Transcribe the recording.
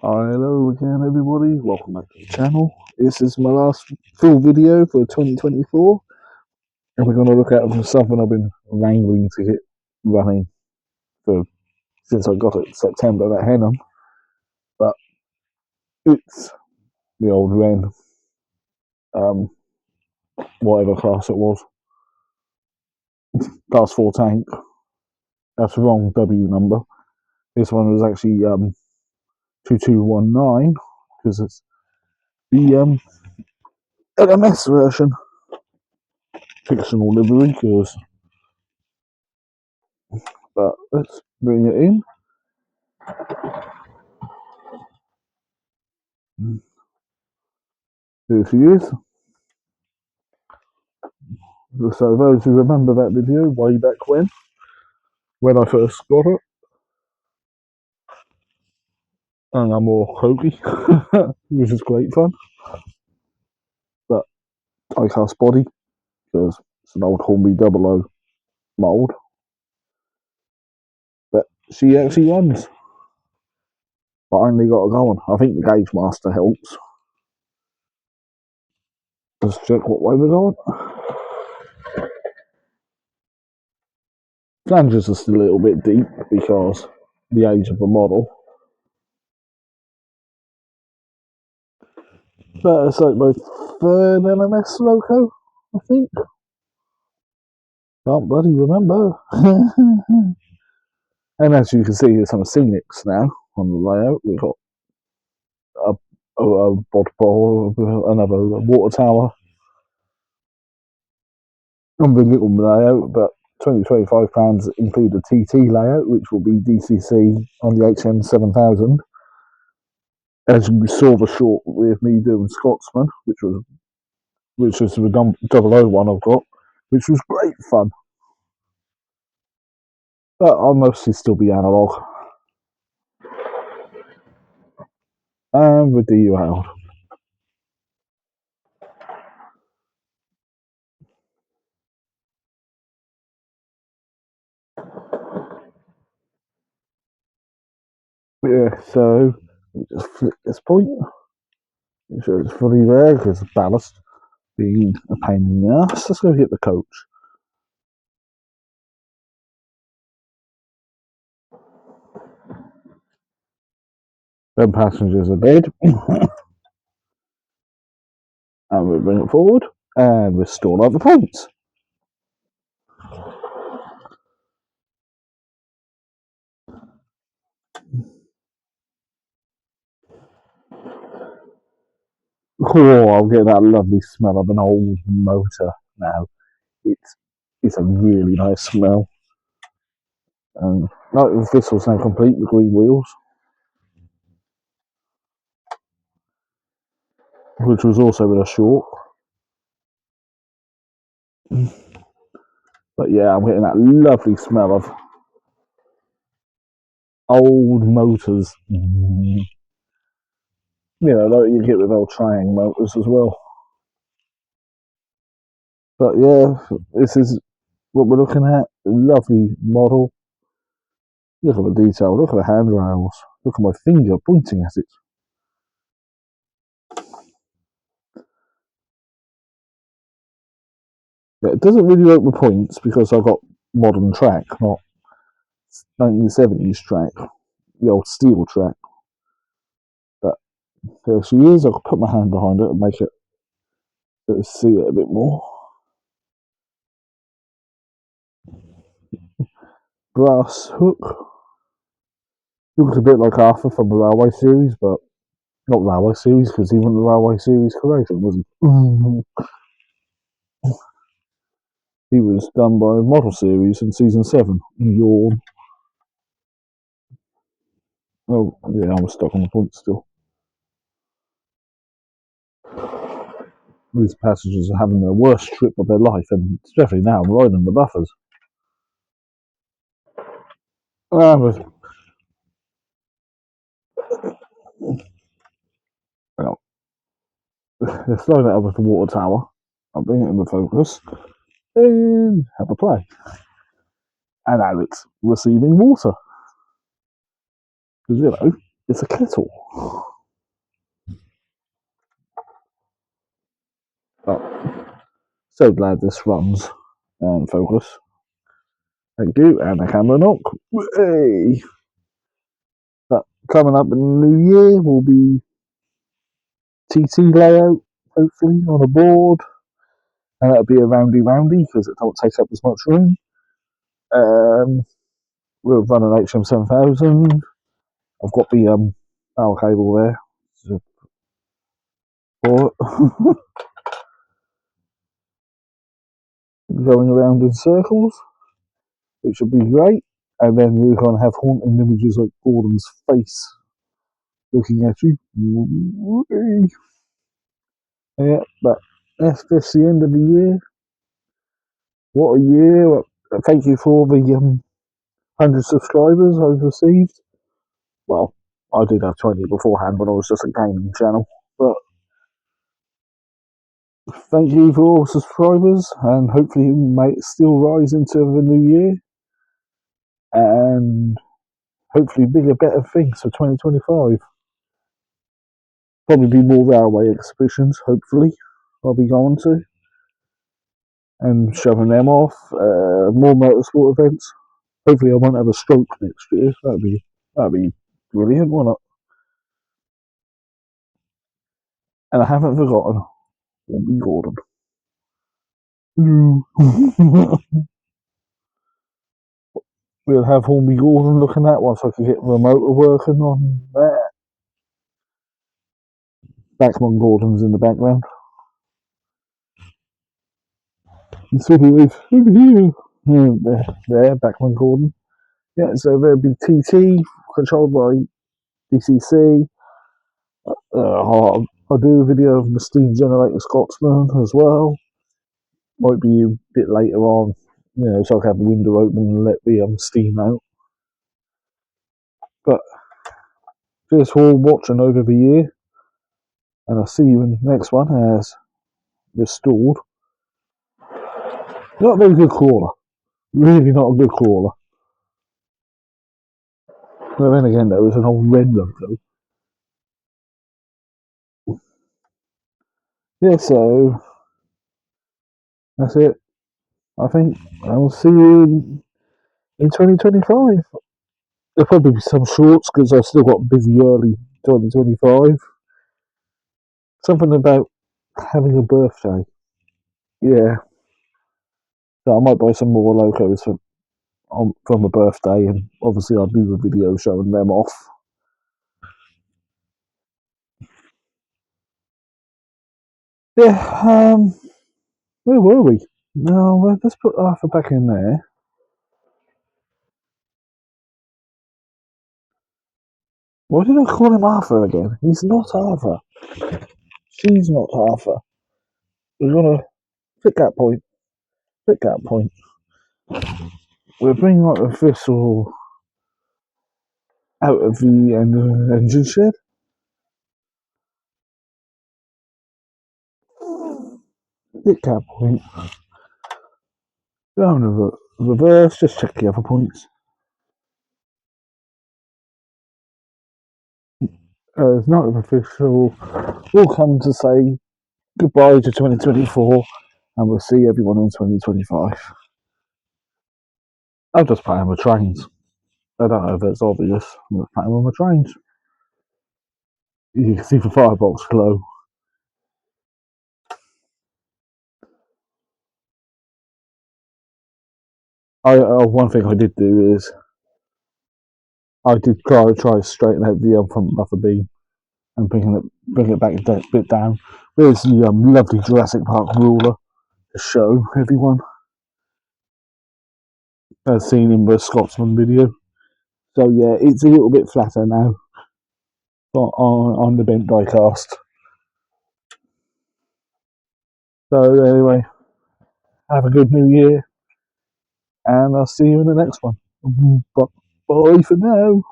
Hello again, everybody. Welcome back to the channel. This is my last full video for 2024, and we're going to look at something I've been wrangling to get running for since I got it in September, that Henham. But it's the old Wrenn, um, whatever class it was, class 4 tank. That's the wrong W number. This one was actually 2219 because it's the LMS version, fictional livery. But let's bring it in. Here she is. So those who remember that video way back when I first got it, and I'm more hokey, which is great fun. But I cast body because it's an old Hornby 00 mould. But she actually runs. But I only got her going. I think the gauge master helps. Let's check what way we're going. Flanges are still a little bit deep because the age of the model. But it's like my third LMS loco, I think. Can't bloody remember. And as you can see, there's some scenics now on the layout. We've got a bod bowl, another water tower on the little layout, but 2025 plans include a TT layout, which will be DCC on the HM 7000. As you saw the short with me doing Scotsman, which was the 001 I've got, which was great fun. But I'll mostly still be analog. And with the UL. Yeah, so just flip this point. Make sure it's fully there because ballast being a pain in the ass. Let's go get the coach. Then passengers are dead. And we bring it forward and restore all the points. Oh, I'm getting that lovely smell of an old motor now. It's a really nice smell. And this was now complete, the green wheels, which was also in a short. But yeah, I'm getting that lovely smell of old motors. You know, like you get with old Triang motors as well. But yeah, this is what we're looking at. Lovely model. Look at the detail, look at the handrails, look at my finger pointing at it. Yeah, it doesn't really work with points because I've got modern track, not 1970s track, the old steel track. But there she is. I can put my hand behind it and make it so see it a bit more. Brass hook. Looks a bit like Arthur from the Railway series, but not Railway series because he wasn't the Railway series creator, was he? He was done by Model Series in season 7. Yawn. Oh, yeah, I was stuck on the point still. These passengers are having the worst trip of their life, and especially now I'm riding the buffers. Well, they're throwing it over the water tower. I'll bring it into focus and have a play. And now it's receiving water. Because, you know, It's a kettle. Oh, so glad this runs and focus. Thank you, and a camera knock. Hey! But coming up in the new year will be TT layout, hopefully, on a board. And that'll be a roundy because it don't take up as much room. Um, we'll run an HM7000. I've got the power cable there for it. Going around in circles, which should be great. And then you're going to have haunting images like Gordon's face looking at you. Yeah, but that's just the end of the year. What a year. Thank you for the 100 subscribers I've received. Well, I did have 20 beforehand when I was just a gaming channel. But thank you for all subscribers, and hopefully you may still rise into the new year. And hopefully bigger, better things for 2025. Probably be more railway exhibitions, hopefully. I'll be going to. And showing them off. More motorsport events. Hopefully I won't have a stroke next year. That'd be brilliant, wouldn't it? And I haven't forgotten Hornby Gordon. We'll have Hornby Gordon looking at once I can get the motor working on that. Backman Gordon's in the background. So over here. There, Backman Gordon. Yeah, so there'll be TT, controlled by DCC. I'll do a video of the steam generator Scotsman as well. Might be a bit later on, so I can have the window open and let the steam out. But just for watching over the year, and I'll see you in the next one as restored. Not a very good crawler. Really not a good crawler. But then again, though, it's an old Wrenn logo. Yeah, so that's it. I think I'll see you in 2025. There'll probably be some shorts because I still got busy early 2025. Something about having a birthday. Yeah. So I might buy some more locos from a birthday, and obviously I'll do a video showing them off. Yeah, where were we? No, let's put Arthur back in there. Why did I call him Arthur again? He's not Arthur. She's not Arthur. We're gonna pick that point. Pick that point. We'll bring up the thistle out of the engine shed. Pick that point. Go on the reverse. Just check the other points. It's not official. We'll come to say goodbye to 2024, and we'll see everyone in 2025. I'll just pay them with trains. I don't know if it's obvious. I'm just paying them with trains. You can see the firebox glow. One thing I did do is I did try to straighten out the front buffer beam and bring it back a bit down. There's the lovely Jurassic Park ruler to show everyone, as seen in the Scotsman video. So yeah, it's a little bit flatter now on the bent die cast. So anyway, have a good new year, and I'll see you in the next one. Bye for now.